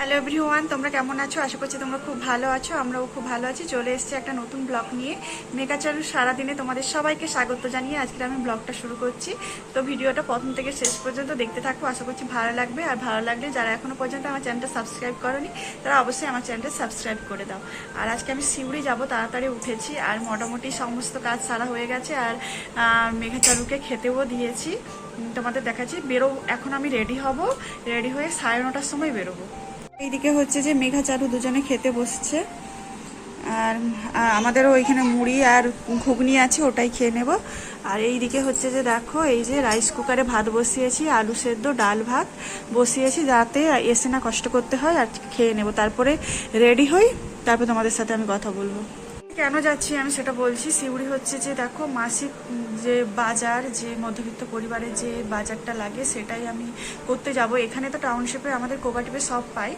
Hello everyone, তোমরা কেমন আছো? আশা করছি তোমরা খুব ভালো আছো। আমরাও খুব ভালো আছি। চলে এসেছি একটা নতুন ব্লগ নিয়ে। মেঘাচারু সারাদিনে তোমাদের সবাইকে স্বাগত জানিয়ে আজকে আমি ব্লগটা শুরু করছি। তো ভিডিওটা প্রথম থেকে শেষ পর্যন্ত দেখতে থাকো, আশা করছি ভালো লাগবে। আর ভালো লাগলে যারা এখনো পর্যন্ত আমার চ্যানেলটা সাবস্ক্রাইব করোনি তারা অবশ্যই আমার চ্যানেলটা সাবস্ক্রাইব করে দাও। আর আজকে আমি সিউড়ি যাব, তাড়াতাড়ি উঠেছি আর মোটামুটি সমস্ত কাজ সারা হয়ে গেছে। আর মেঘাচারুকে খেতেও দিয়েছি, তোমাদের দেখাচ্ছি। এখন আমি রেডি হব, রেডি হয়ে 9:30টার সময় বেরোবো। এইদিকে হচ্ছে যে মেঘাচারু দুজনে খেতে বসছে, আর আমাদেরও ওইখানে মুড়ি আর ঘুগনি আছে, ওটাই খেয়ে নেব। আর এইদিকে হচ্ছে যে দেখো, এই যে রাইস কুকারে ভাত বসিয়েছি, আলু সেদ্ধ ডাল ভাত বসিয়েছি, যাতে এসে না কষ্ট করতে হয়। আর খেয়ে নেব, তারপরে রেডি হই, তারপর তোমাদের সাথে আমি কথা বলবো। কেন যাচ্ছি আমি সেটা বলছি। সিউড়ি হচ্ছে যে দেখো, মাসিক যে বাজার, যে মধ্যবিত্ত পরিবারের যে বাজারটা লাগে সেটাই আমি করতে যাব। এখানে তো টাউনশিপে আমাদের কোঅপারেটিভে সব পাই,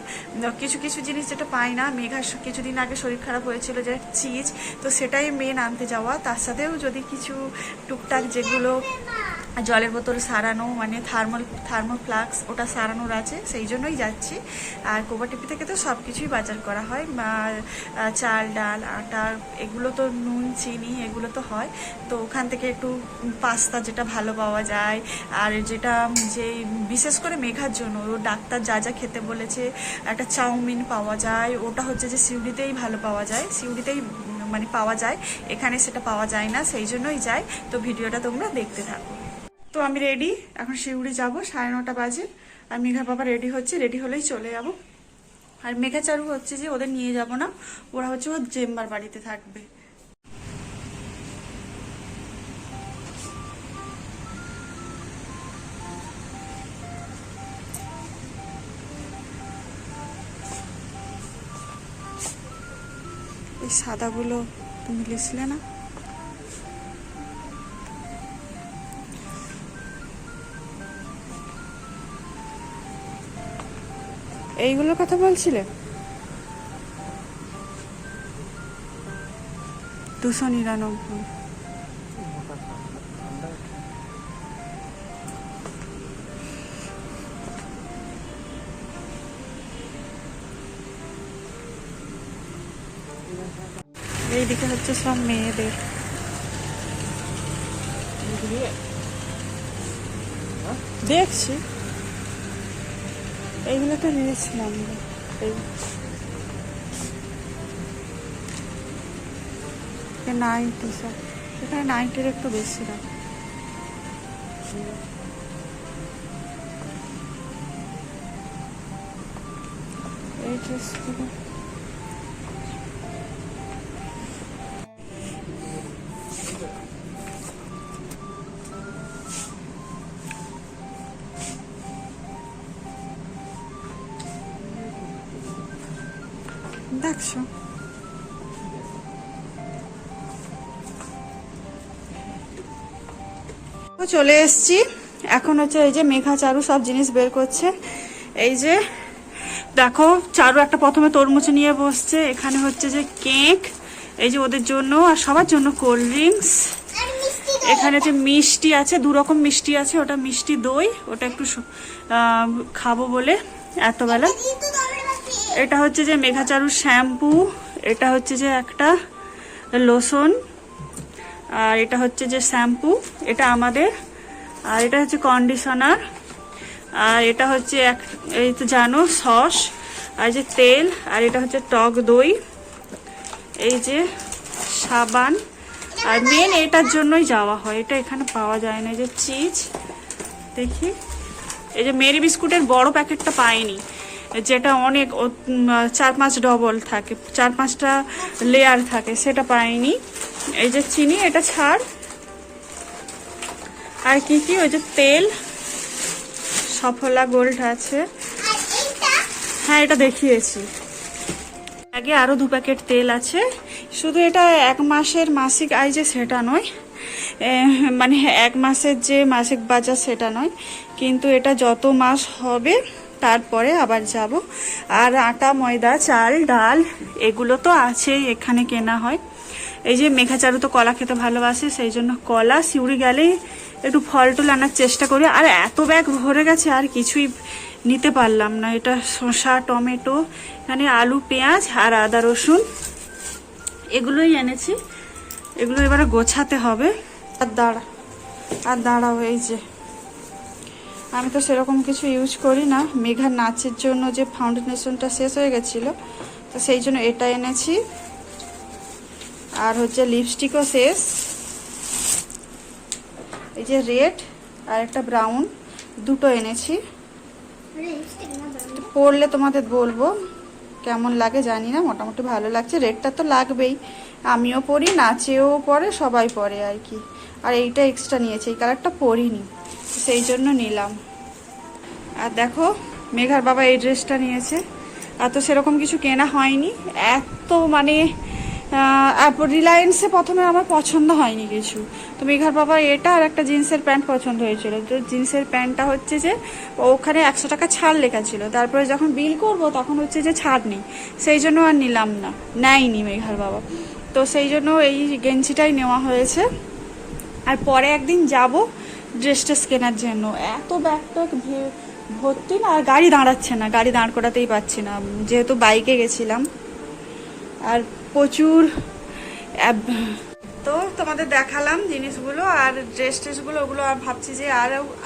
কিছু কিছু জিনিস যেটা পাই না। মেঘা কিছুদিন আগে শরীর খারাপ হয়েছিল, যে চিজ, তো সেটাই মেন আনতে যাওয়া। তার সাথেও যদি কিছু টুকটাক যেগুলো জলের বোতল সারানো, মানে থার্মো ফ্লাক্স ওটা সারানোর আছে, সেই জন্যই যাচ্ছি। আর কোঅপারেটিভ থেকে তো সব কিছুই বাজার করা হয়, চাল ডাল আটা, এগুলো তো নুন চিনি এগুলো তো হয়। তো ওখান থেকে একটু পাস্তা যেটা ভালো পাওয়া যায়, আর যেটা যে বিশেষ করে মেঘার জন্য ও ডাক্তার যা যা খেতে বলেছে, একটা চাউমিন পাওয়া যায়, ওটা হচ্ছে যে সিউড়িতেই ভালো পাওয়া যায়, সিউড়িতেই মানে পাওয়া যায়, এখানে সেটা পাওয়া যায় না, সেই জন্যই যাই। তো ভিডিওটা তোমরা দেখতে থাকো। তো আমি রেডি, এখন শিউড়ি যাব, 9:30 বাজে। আর মেঘা বাবা রেডি হচ্ছে, রেডি হলেই চলে যাব। আর মেঘাচারু হচ্ছে যে ওদের নিয়ে যাব না, ওরা হচ্ছে ওর জেম্বার বাড়িতে থাকবে। এই সাদাগুলো তুমি লিখলে না? এইগুলোর কথা বলছিলে? 299। এইদিকে হচ্ছে সব মেয়েদের। দেখছি এইগুলো তো নিয়েছিলাম। নাইটি সব, এখানে নাইটির একটু বেশি দাম। এই ড্রেসগুলো দেখছো? চলে এসছি। এখন হচ্ছে এই যে মেঘা চারু সব জিনিস বের করছে। এই যে দেখো, চারু একটা প্রথমে তরমুজ নিয়ে বসছে। এখানে হচ্ছে যে কেক, এই যে ওদের জন্য আর সবার জন্য কোল্ড ড্রিঙ্কস। এখানে যে মিষ্টি আছে, 2 রকম মিষ্টি আছে, ওটা মিষ্টি দই, ওটা একটু খাবো বলে এত বেলা। এটা হচ্ছে যে মেঘাচারুর শ্যাম্পু, এটা হচ্ছে যে একটা লোশন, আর এটা হচ্ছে যে শ্যাম্পু, এটা আমাদের। আর এটা হচ্ছে কন্ডিশনার, আর এটা হচ্ছে এই তো জানো সস, আর যে তেল, আর এটা হচ্ছে টক দই, এই যে সাবান। আর মেন এটার জন্যই যাওয়া হয়, এটা এখানে পাওয়া যায় না। এই যে চিজ, দেখি এই যে মেরি বিস্কুটের বড় প্যাকেটটা পাইনি, যেটা অনেক 4-5 ডবল থাকে, 4-5টা লেয়ার থাকে, সেটা পাইনি। এই যে চিনি, এটা ছাড়। আর কি কি, ওই যে তেল সফলা গোল্ড আছে, হ্যাঁ এটা দেখিয়েছি আগে। আরো 2 প্যাকেট তেল আছে। শুধু এটা 1 মাসের মাসিক আয় যে সেটা নয়, মানে 1 মাসের যে মাসিক বাজার সেটা নয়, কিন্তু এটা যত মাস হবে তারপরে আবার যাব। আর আটা ময়দা চাল ডাল এগুলো তো আছেই, এখানে কেনা হয়। এই যে মেঘাচারু তো কলা খেতে ভালোবাসে, সেই জন্য কলা, সিউড়ি গেলেই একটু ফল টুল আনার চেষ্টা করি। আর এত ব্যাগ ভরে গেছে, আর কিছুই নিতে পারলাম না। এটা শসা, টমেটো, এখানে আলু, পেঁয়াজ আর আদা রসুন এগুলোই এনেছি। এগুলো এবারে গোছাতে হবে। আর দাঁড়াও, এই যে আমি তো সেরকম কিছু ইউজ করি না। মেঘার নাচের জন্য যে ফাউন্ডেশনটা শেষ হয়ে গেছিলো, তো সেই জন্য এটা এনেছি। আর হচ্ছে লিপস্টিকও শেষ। এই যে রেড আর একটা ব্রাউন, দুটো এনেছি। পরলে তোমাদের বলবো কেমন লাগে, জানি না, মোটামুটি ভালো লাগছে। রেডটা তো লাগবেই, আমিও পরি, নাচেও পরে, সবাই পরে আর কি। আর এইটা এক্সট্রা নিয়েছি, এই কালারটা পরিনি, সেই জন্য নিলাম। আর দেখো মেঘার বাবা এই ড্রেসটা নিয়েছে। আর তো সেরকম কিছু কেনা হয়নি, এত মানে রিলায়েন্সে প্রথমে আমার পছন্দ হয়নি কিছু। তো মেঘার বাবা এটা আর একটা জিন্সের প্যান্ট পছন্দ হয়েছিল। তো জিন্সের প্যান্টটা হচ্ছে যে ওখানে 100 টাকা ছাড় লেখা ছিল, তারপরে যখন বিল করব তখন হচ্ছে যে ছাড় নেই, সেই জন্য আর নিলাম না, নেয়নি মেঘার বাবা। তো সেই জন্য এই গেঞ্জিটাই নেওয়া হয়েছে। আর পরে একদিন যাব ড্রেস ট্রেস কেনার জন্য। এত ব্যাগটা ভর্তি না, আর গাড়ি দাঁড়াচ্ছে না, গাড়ি দাঁড় করাতেই পারছি না, যেহেতু বাইকে গেছিলাম। আর প্রচুর তো তোমাদের দেখালাম জিনিসগুলো আর ড্রেস ট্রেসগুলো, ওগুলো আর ভাবছি যে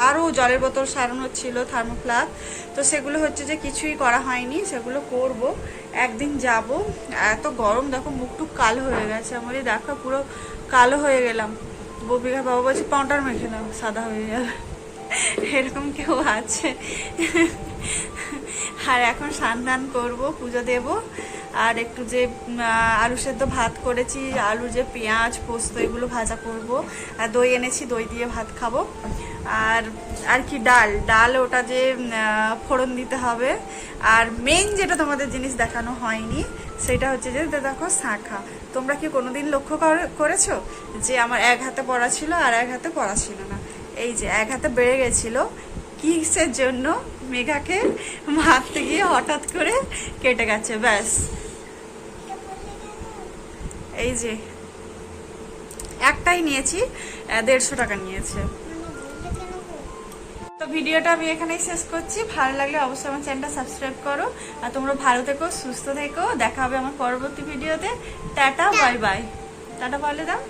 আরও জলের বোতল সারানোর ছিল, থার্মোফ্লাস্ক, তো সেগুলো হচ্ছে যে কিছুই করা হয়নি, সেগুলো করব একদিন যাব। এত গরম, দেখো মুখটুক কালো হয়ে গেছে আমার, দেখো পুরো কালো হয়ে গেলাম। ববিকা বাবা বলছে পাউডার মেখে নাও, সাদা হয়ে যাবে। এরকম কেউ আছে? আর এখন স্নান করবো, পুজো দেব। আর একটু যে আলু সেদ্ধ ভাত করেছি, আলু যে পেঁয়াজ পোস্ত এগুলো ভাজা করব। আর দই এনেছি, দই দিয়ে ভাত খাবো। আর কি ডাল ওটা যে ফোড়ন দিতে হবে। আর মেইন যেটা তোমাদের জিনিস দেখানো হয়নি, সেটা হচ্ছে যে দেখো শাঁখা। তোমরা কি কোনোদিন লক্ষ্য করেছো যে আমার এক হাতে পড়া ছিল আর এক হাতে পড়া ছিল না? এই যে এক হাতে বেড়ে গেছিল, কিসের জন্য? মেঘাকে মারতে গিয়ে হঠাৎ করে কেটে গেছে, ব্যাস। এই যে একটাই নিয়েছি, 150 টাকা নিয়েছে। তো ভিডিওটা আমি এখানেই শেষ করছি। ভালো লাগলে অবশ্যই আমার চ্যানেলটা সাবস্ক্রাইব করো। আর তোমরা ভালো থেকো, সুস্থ থেকো। দেখা হবে আমার পরবর্তী ভিডিওতে। Tata, bye bye. টাটা বলে দাও।